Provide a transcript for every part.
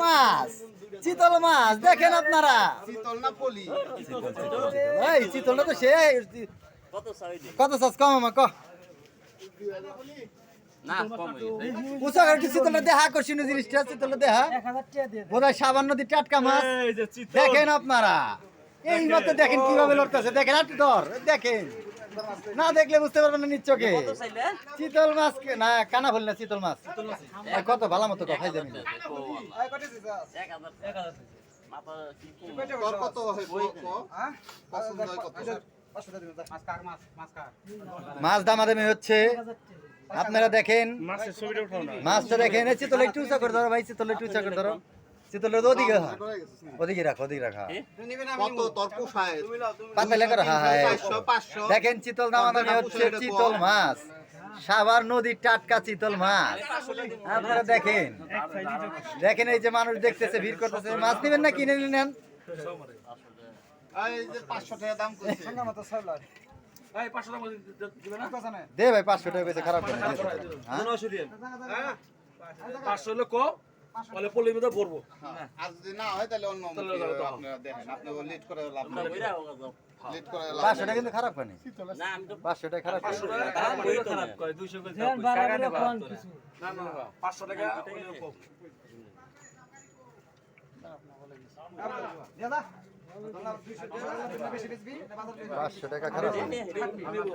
মাছ, চিতল মাছ দেখেন আপনারা। চিতল না পলি? এই চিতলটা তো সেই কত সাজ কম আমার ক উঁচা করে চিতলটা দেখা আকর্ষণীয় জিনিসটা চিতলটা দেখা বোধ হয় সাবান নদীর টাটকা মাছ দেখেন আপনারা। এই মাত্র দেখেন কিভাবে লড়তেছে দেখেন একটু ধর দেখেন না দেখলে বুঝতে পারবেন না নিচ্চকে চিতল মাছ না কানা ভুল না চিতল মাছ কত ভালো মতো খাই যাবেন তোর কত হয় পছন্দ হয় কত? মাছ দামাদামি হচ্ছে আপনারা দেখেন মাছটা দেখেন এই চিতল একটু উঁচা করে ধরো ভাই চিতল একটু উঁচা করে ধরো চিতলের ওদিকে ওদিকে রাখো ওদিকে রাখা কত তোর পোষায়? পাতা লেখা রাখা 400 500 দেখেন চিতল দামাদামি হচ্ছে চিতল মাছ সাভার নদীর টাটকা চিতল মাছ আপনারা দেখেন দেখেন এই যে মানুষ দেখতেছে ভিড় করতেছে মাছ নেবেন না কিনে নেন এই যে 500 টাকা দাম কইছে। দে ভাই 500 টাকা কইছে খারাপ করে না আর যদি না হয় তাহলে অন্য আপনারা দেখেন আপনারা লেট করে লাভ নাই। লেট করে লাভ 500 টাকা কিন্তু খারাপ করে না 500 টাকা খারাপ পাঁচশো টাকা খারাপ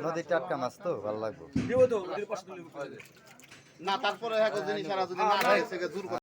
নদীর টাটকা মাছ তো ভালো লাগবে না। তারপরে হ্যাঁ জিনিস আর যদি না হয় সেকে দূর